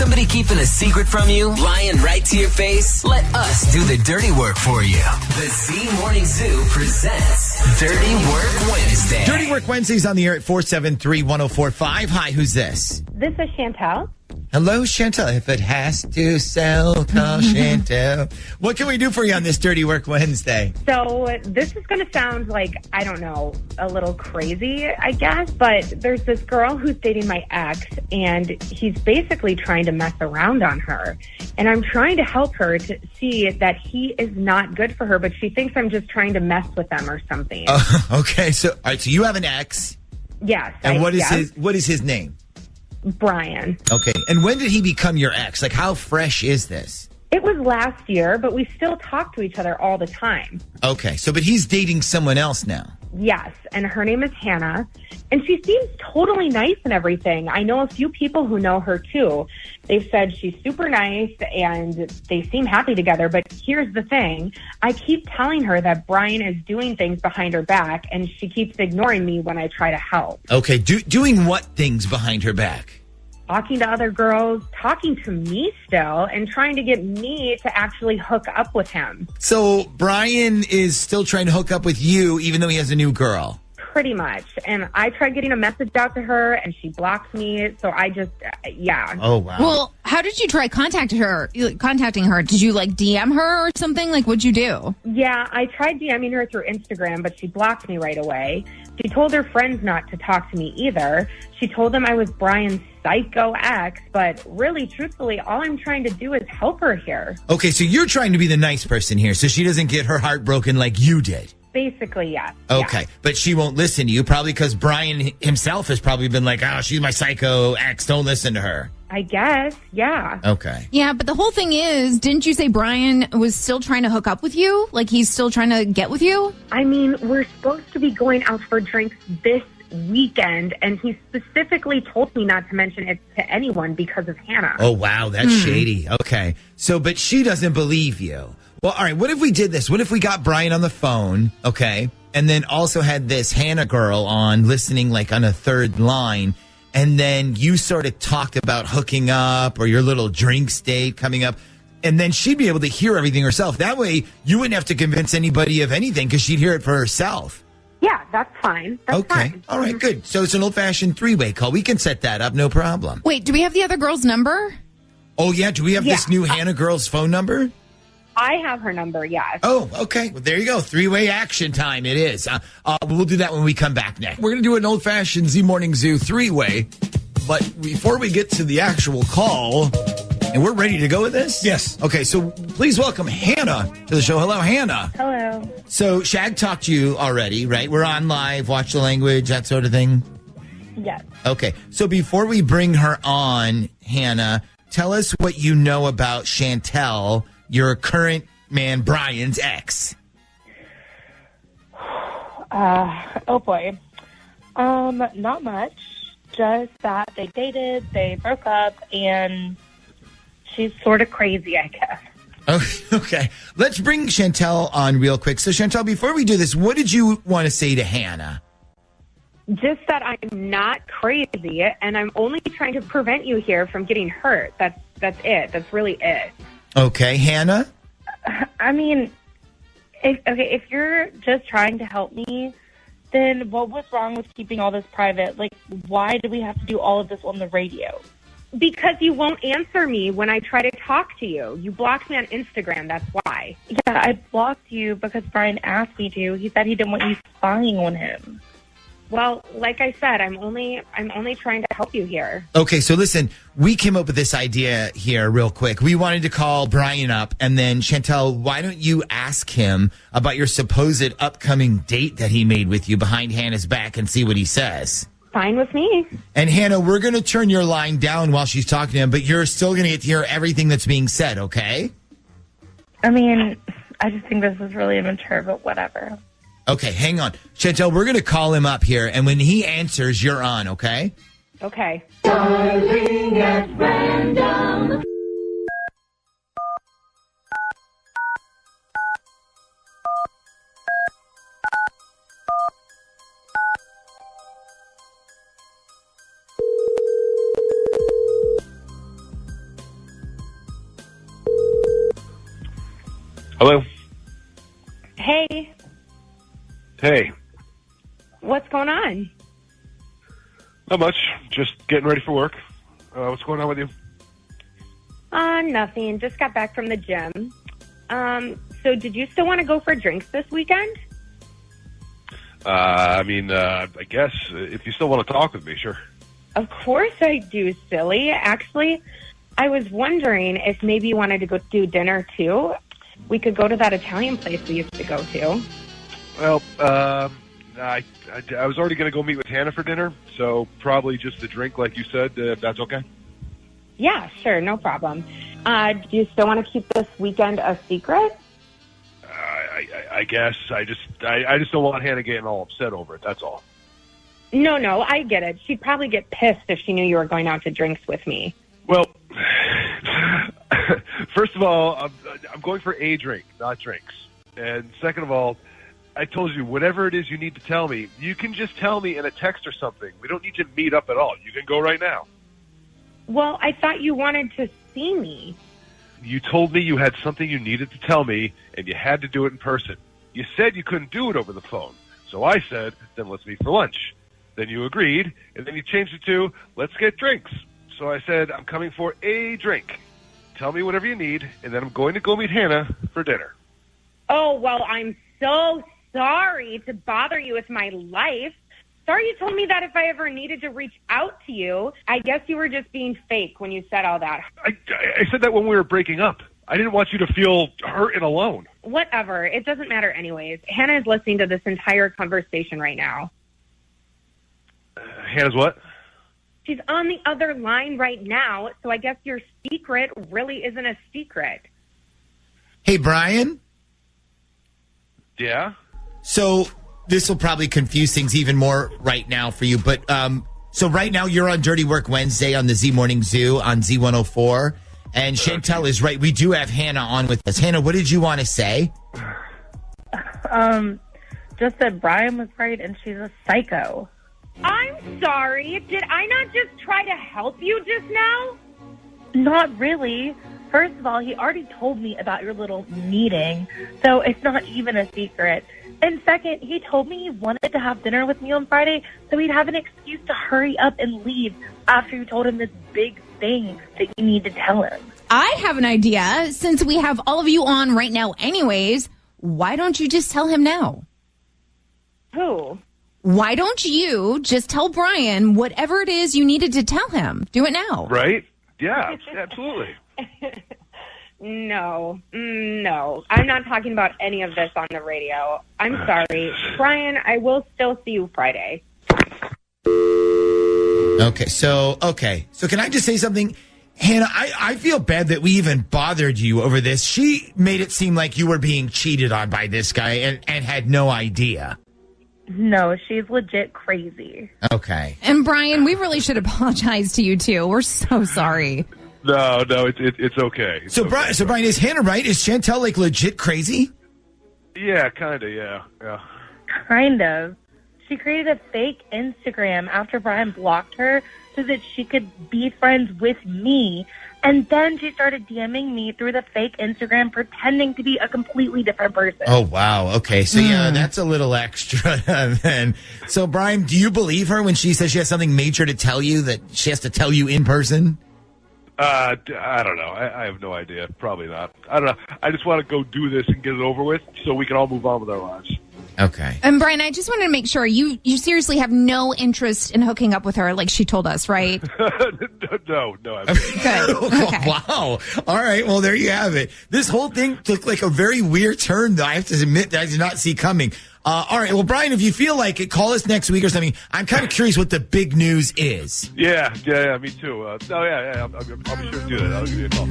Somebody keeping a secret from you? Lying right to your face? Let us do the dirty work for you. The Z Morning Zoo presents Dirty Work Wednesday. Dirty Work Wednesday's on the air at 473-1045. Hi, who's this? This is Chantel. Hello, Chantel. If it has to sell, call Chantel. What can we do for you on this Dirty Work Wednesday? So this is going to sound like, I don't know, a little crazy, I guess. But there's this girl who's dating my ex, and he's basically trying to mess around on her. And I'm trying to help her to see that he is not good for her, but she thinks I'm just trying to mess with them or something. Okay. So, all right. So you have an ex. Yes. And what is his name? Brian. Okay. And when did he become your ex? Like, how fresh is this? It was last year, but we still talk to each other all the time. Okay. So, but he's dating someone else now. Yes, and her name is Hannah, and she seems totally nice and everything. I know a few people who know her, too. They've said she's super nice, and they seem happy together, but here's the thing. I keep telling her that Brian is doing things behind her back, and she keeps ignoring me when I try to help. Okay, doing what things behind her back? Talking to other girls, talking to me still, and trying to get me to actually hook up with him. So Brian is still trying to hook up with you, even though he has a new girl? Pretty much. And I tried getting a message out to her, and she blocked me. So I just, yeah. Oh, wow. Well, how did you try contacting her? Did you, DM her or something? Like, what'd you do? Yeah, I tried DMing her through Instagram, but she blocked me right away. She told her friends not to talk to me either. She told them I was Brian's psycho ex, but really, truthfully, all I'm trying to do is help her here. Okay, so you're trying to be the nice person here so she doesn't get her heart broken like you did. Basically, yes. Okay, yeah. But she won't listen to you, probably because Brian himself has probably been like, oh, she's my psycho ex, don't listen to her. I guess, yeah. Okay. Yeah, but the whole thing is, didn't you say Brian was still trying to hook up with you? Like, he's still trying to get with you? I mean, we're supposed to be going out for drinks this weekend, and he specifically told me not to mention it to anyone because of Hannah. Oh, wow, that's shady. Okay. So, but she doesn't believe you. Well, all right, what if we did this? What if we got Brian on the phone, okay, and then also had this Hannah girl on listening like on a third line, and then you sort of talked about hooking up or your little drinks date coming up, and then she'd be able to hear everything herself. That way, you wouldn't have to convince anybody of anything because she'd hear it for herself. Yeah, that's fine. That's fine. All right, good. So it's an old-fashioned three-way call. We can set that up, no problem. Wait, do we have the other girl's number? Oh, yeah? Do we have this new Hannah girl's phone number? I have her number, yes. Oh, okay. Well, there you go. Three-way action time it is. We'll do that when we come back next. We're going to do an old-fashioned Z Morning Zoo three-way. But before we get to the actual call, and we're ready to go with this? Yes. Okay, so please welcome Hannah to the show. Hello, Hannah. Hello. So Shag talked to you already, right? We're on live, watch the language, that sort of thing? Yes. Okay, so before we bring her on, Hannah, tell us what you know about Chantel, your current man Brian's ex. Oh boy. Not much. Just that they dated, they broke up, and she's sort of crazy, I guess. Okay. Let's bring Chantel on real quick. So Chantel, before we do this, what did you want to say to Hannah? Just that I'm not crazy, and I'm only trying to prevent you here from getting hurt. That's it. That's really it. Okay, Hannah? I mean, if you're just trying to help me, then what was wrong with keeping all this private? Like, why do we have to do all of this on the radio? Because you won't answer me when I try to talk to you. You blocked me on Instagram, that's why. Yeah, I blocked you because Brian asked me to. He said he didn't want you spying on him. Well, like I said, I'm only trying to help you here. Okay, so listen, we came up with this idea here real quick. We wanted to call Brian up, and then Chantel, why don't you ask him about your supposed upcoming date that he made with you behind Hannah's back and see what he says? Fine with me. And Hannah, we're going to turn your line down while she's talking to him, but you're still going to get to hear everything that's being said, okay? I mean, I just think this is really immature, but whatever. Okay, hang on. Chantel, we're going to call him up here, and when he answers, you're on, okay? Okay. Darling at random. Hello? Hey, Hey. what's going on? Not much. Just getting ready for work. What's going on with you? Nothing. Just got back from the gym. So did you still want to go for drinks this weekend? I guess if you still want to talk with me, sure. Of course I do, silly. Actually, I was wondering if maybe you wanted to go do dinner too. We could go to that Italian place we used to go to. Well, I was already going to go meet with Hannah for dinner, so probably just a drink like you said, if that's okay. Yeah, sure, no problem. Do you still want to keep this weekend a secret? I guess. I just don't want Hannah getting all upset over it, that's all. No, I get it. She'd probably get pissed if she knew you were going out to drinks with me. Well, first of all, I'm going for a drink, not drinks. And second of all, I told you, whatever it is you need to tell me, you can just tell me in a text or something. We don't need to meet up at all. You can go right now. Well, I thought you wanted to see me. You told me you had something you needed to tell me, and you had to do it in person. You said you couldn't do it over the phone. So I said, then let's meet for lunch. Then you agreed, and then you changed it to, let's get drinks. So I said, I'm coming for a drink. Tell me whatever you need, and then I'm going to go meet Hannah for dinner. Oh, well, I'm so sorry to bother you with my life. Sorry you told me that if I ever needed to reach out to you. I guess you were just being fake when you said all that. I said that when we were breaking up. I didn't want you to feel hurt and alone. Whatever. It doesn't matter anyways. Hannah is listening to this entire conversation right now. Hannah's what? She's on the other line right now, so I guess your secret really isn't a secret. Hey, Brian? Yeah? So this will probably confuse things even more right now for you, but so right now you're on Dirty Work Wednesday on the Z Morning Zoo on Z104, and Chantel is right. We do have Hannah on with us. Hannah, what did you want to say? Just that Brian was right and she's a psycho. I'm sorry. Did I not just try to help you just now? Not really. First of all, he already told me about your little meeting, so it's not even a secret. And second, he told me he wanted to have dinner with me on Friday, so he'd have an excuse to hurry up and leave after you told him this big thing that you need to tell him. I have an idea. Since we have all of you on right now anyways, why don't you just tell him now? Who? Why don't you just tell Brian whatever it is you needed to tell him? Do it now. Right? Yeah, absolutely. No. I'm not talking about any of this on the radio. I'm sorry. Brian, I will still see you Friday. Okay, so can I just say something? Hannah, I feel bad that we even bothered you over this. She made it seem like you were being cheated on by this guy and had no idea. No, she's legit crazy. Okay. And Brian, we really should apologize to you too. We're so sorry. No, it's okay. So Brian, is Hannah right? Is Chantel like legit crazy? Yeah, kind of, yeah. Kind of. She created a fake Instagram after Brian blocked her so that she could be friends with me. And then she started DMing me through the fake Instagram, pretending to be a completely different person. Oh, wow. Okay. So, yeah, that's a little extra then. So, Brian, do you believe her when she says she has something major to tell you that she has to tell you in person? I don't know. I have no idea. Probably not. I don't know. I just want to go do this and get it over with so we can all move on with our lives. Okay. And Brian, I just wanted to make sure you seriously have no interest in hooking up with her like she told us, right? No. Good. Okay. Wow. All right. Well, there you have it. This whole thing took like a very weird turn that I have to admit that I did not see coming. All right. Well, Brian, if you feel like it, call us next week or something. I'm kind of curious what the big news is. Yeah. Me too. I'll be sure to do that. I'll give you a call.